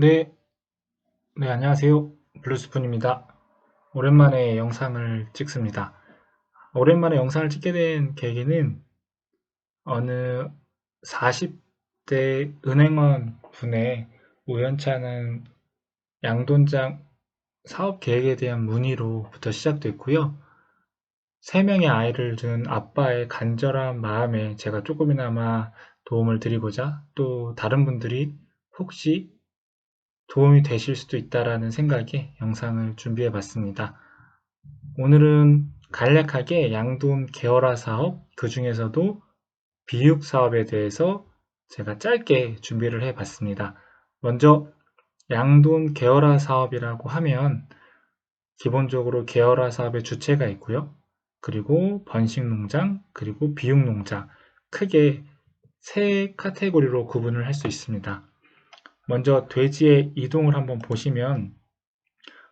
네, 네, 안녕하세요. 블루스푼입니다. 오랜만에 영상을 찍습니다. 오랜만에 영상을 찍게 된 계기는 어느 40대 은행원 분의 우연치 않은 양돈장 사업 계획에 대한 문의로부터 시작됐고요. 3명의 아이를 둔 아빠의 간절한 마음에 제가 조금이나마 도움을 드리고자 또 다른 분들이 혹시 도움이 되실 수도 있다라는 생각에 영상을 준비해 봤습니다. 오늘은 간략하게 양돈 계열화 사업, 그 중에서도 비육 사업에 대해서 제가 짧게 준비를 해 봤습니다. 먼저 양돈 계열화 사업이라고 하면 기본적으로 계열화 사업의 주체가 있고요. 그리고 번식농장, 그리고 비육농장, 크게 세 카테고리로 구분을 할 수 있습니다. 먼저 돼지의 이동을 한번 보시면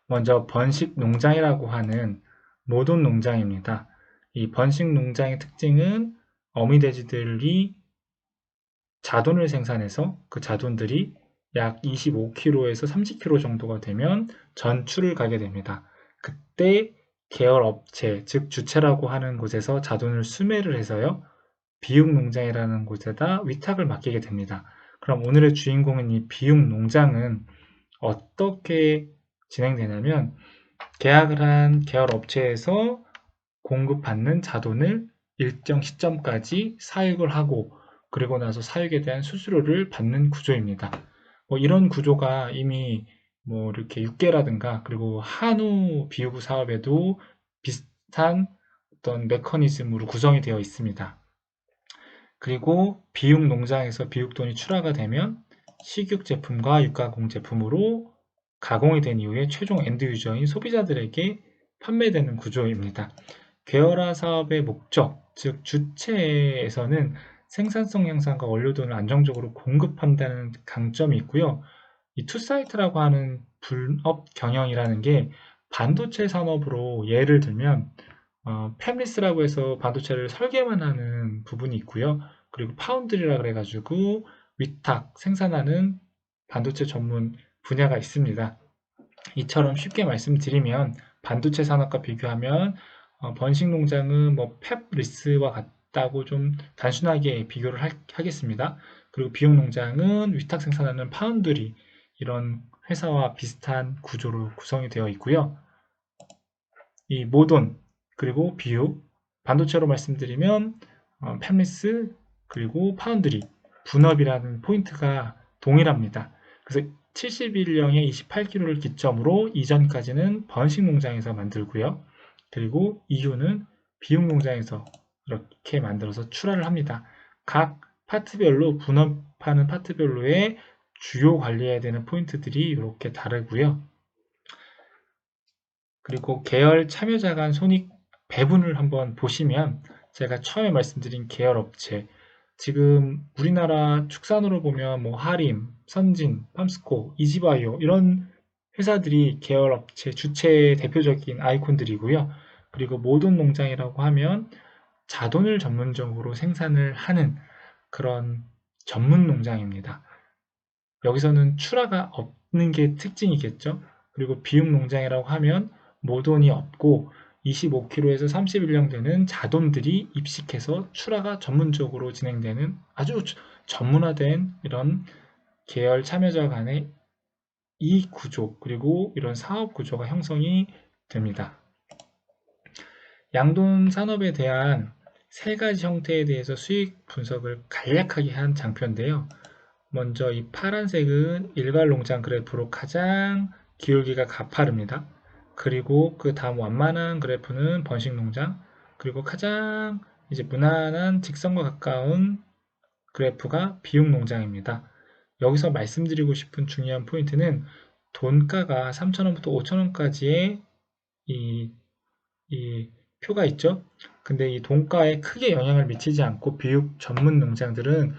먼저 번식 농장이라고 하는 모돈 농장입니다. 이 번식 농장의 특징은 어미돼지들이 자돈을 생산해서 그 자돈들이 약 25kg에서 30kg 정도가 되면 전출을 가게 됩니다. 그때 계열 업체, 즉 주체라고 하는 곳에서 자돈을 수매를 해서요, 비육 농장이라는 곳에다 위탁을 맡기게 됩니다. 그럼 오늘의 주인공인 이 비육 농장은 어떻게 진행되냐면 계약을 한 계열 업체에서 공급받는 자돈을 일정 시점까지 사육을 하고 그리고 나서 사육에 대한 수수료를 받는 구조입니다. 이런 구조가 이미 이렇게 육계라든가 그리고 한우 비유구 사업에도 비슷한 어떤 메커니즘으로 구성이 되어 있습니다. 그리고 비육 농장에서 비육돈이 출하가 되면 식육 제품과 육가공 제품으로 가공이 된 이후에 최종 엔드 유저인 소비자들에게 판매되는 구조입니다. 계열화 사업의 목적, 즉 주체에서는 생산성 향상과 원료돈을 안정적으로 공급한다는 강점이 있고요. 이 투사이트라고 하는 분업 경영이라는 게 반도체 산업으로 예를 들면 팹리스라고 해서 반도체를 설계만 하는 부분이 있고요. 그리고 파운드리라 그래가지고 위탁 생산하는 반도체 전문 분야가 있습니다. 이처럼 쉽게 말씀드리면 반도체 산업과 비교하면 번식 농장은 팹리스와 같다고 좀 단순하게 비교를 하겠습니다. 그리고 비육 농장은 위탁 생산하는 파운드리 이런 회사와 비슷한 구조로 구성이 되어 있고요. 이 모돈 그리고 비육 반도체로 말씀드리면 팹리스 그리고 파운드리 분업이라는 포인트가 동일합니다. 그래서 71령의 28kg를 기점으로 이전까지는 번식 농장에서 만들고요. 그리고 이후는 비육 농장에서 이렇게 만들어서 출하를 합니다. 각 파트별로 분업하는 파트별로의 주요 관리해야 되는 포인트들이 이렇게 다르고요. 그리고 계열 참여자 간 손익 배분을 한번 보시면 제가 처음에 말씀드린 계열 업체 지금 우리나라 축산으로 보면 하림, 선진, 팜스코, 이지바이오 이런 회사들이 계열 업체 주체의 대표적인 아이콘들이고요. 그리고 모돈 농장이라고 하면 자돈을 전문적으로 생산을 하는 그런 전문 농장입니다. 여기서는 출하가 없는 게 특징이겠죠. 그리고 비육 농장이라고 하면 모돈이 없고 25kg에서 31령 되는 자돈들이 입식해서 출하가 전문적으로 진행되는 아주 전문화된 이런 계열 참여자 간의 이 구조 그리고 이런 사업 구조가 형성이 됩니다. 양돈 산업에 대한 세 가지 형태에 대해서 수익 분석을 간략하게 한 장표인데요. 먼저 이 파란색은 일괄 농장 그래프로 가장 기울기가 가파릅니다. 그리고 그 다음 완만한 그래프는 번식 농장, 그리고 가장 이제 무난한 직선과 가까운 그래프가 비육 농장입니다. 여기서 말씀드리고 싶은 중요한 포인트는 돈가가 3,000원부터 5,000원까지의 이 표가 있죠. 근데 이 돈가에 크게 영향을 미치지 않고 비육 전문 농장들은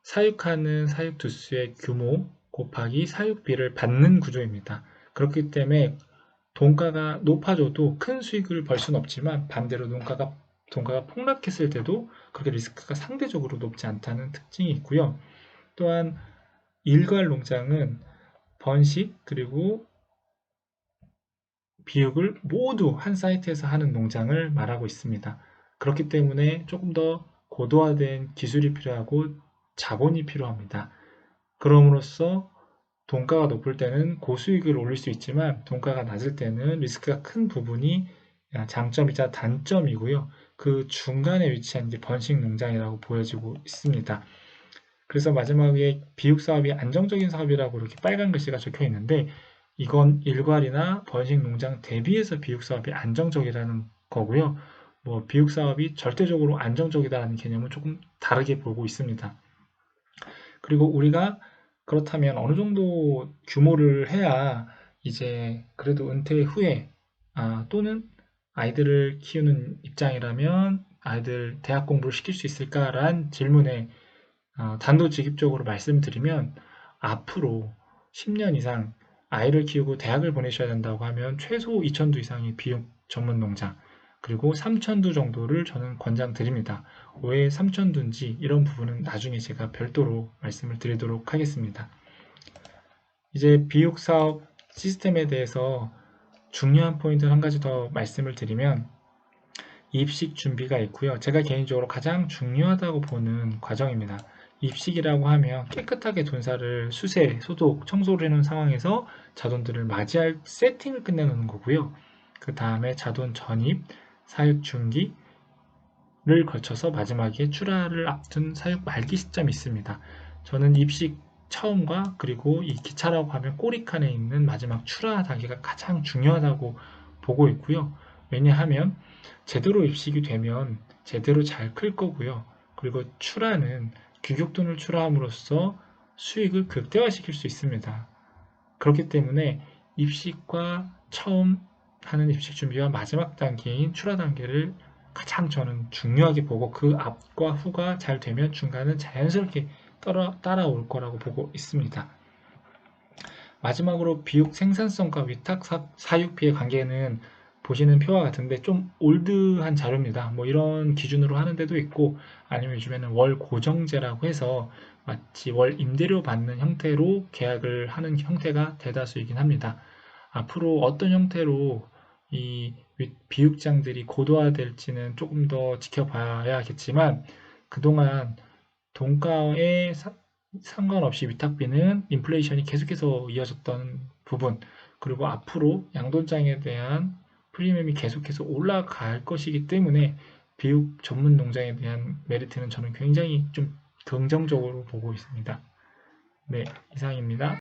사육하는 사육 두수의 규모 곱하기 사육비를 받는 구조입니다. 그렇기 때문에 돈가가 높아져도 큰 수익을 벌 수는 없지만 반대로 돈가가 폭락했을 때도 그렇게 리스크가 상대적으로 높지 않다는 특징이 있고요. 또한 일괄 농장은 번식 그리고 비육을 모두 한 사이트에서 하는 농장을 말하고 있습니다. 그렇기 때문에 조금 더 고도화된 기술이 필요하고 자본이 필요합니다. 그럼으로써 돈가가 높을 때는 고수익을 올릴 수 있지만 돈가가 낮을 때는 리스크가 큰 부분이 장점이자 단점이고요. 그 중간에 위치한 게 번식 농장이라고 보여지고 있습니다. 그래서 마지막에 비육 사업이 안정적인 사업이라고 이렇게 빨간 글씨가 적혀 있는데 이건 일괄이나 번식 농장 대비해서 비육 사업이 안정적이라는 거고요. 뭐 비육 사업이 절대적으로 안정적이다라는 개념은 조금 다르게 보고 있습니다. 그리고 우리가 그렇다면 어느 정도 규모를 해야 이제 그래도 은퇴 후에 또는 아이들을 키우는 입장이라면 아이들 대학 공부를 시킬 수 있을까라는 질문에 단도직입적으로 말씀드리면 앞으로 10년 이상 아이를 키우고 대학을 보내셔야 된다고 하면 최소 2,000두 이상의 비육 전문 농장 그리고 3,000두 정도를 저는 권장드립니다. 왜 3,000두인지 이런 부분은 나중에 제가 별도로 말씀을 드리도록 하겠습니다. 이제 비육 사업 시스템에 대해서 중요한 포인트 한 가지 더 말씀을 드리면 입식 준비가 있고요. 제가 개인적으로 가장 중요하다고 보는 과정입니다. 입식이라고 하면 깨끗하게 돈살을 수세, 소독, 청소를 해놓은 상황에서 자돈들을 맞이할 세팅을 끝내놓는 거고요. 그 다음에 자돈 전입, 사육 중기를 거쳐서 마지막에 출하를 앞둔 사육 말기 시점이 있습니다. 저는 입식 처음과 그리고 이 기차라고 하면 꼬리칸에 있는 마지막 출하 단계가 가장 중요하다고 보고 있고요. 왜냐하면 제대로 입식이 되면 제대로 잘 클 거고요. 그리고 출하는 규격돈을 출하함으로써 수익을 극대화시킬 수 있습니다. 그렇기 때문에 입식과 처음 하는 입식 준비와 마지막 단계인 출하 단계를 가장 저는 중요하게 보고 그 앞과 후가 잘 되면 중간은 자연스럽게 따라올 거라고 보고 있습니다. 마지막으로 비육 생산성과 위탁 사육비의 관계는 보시는 표와 같은데 좀 올드한 자료입니다. 뭐 이런 기준으로 하는 데도 있고 아니면 요즘에는 월 고정제라고 해서 마치 월 임대료 받는 형태로 계약을 하는 형태가 대다수이긴 합니다. 앞으로 어떤 형태로 이 비육장들이 고도화될지는 조금 더 지켜봐야겠지만 그동안 돈가에 상관없이 위탁비는 인플레이션이 계속해서 이어졌던 부분 그리고 앞으로 양돈장에 대한 프리미엄이 계속해서 올라갈 것이기 때문에 비육 전문 농장에 대한 메리트는 저는 굉장히 좀 긍정적으로 보고 있습니다. 네, 이상입니다.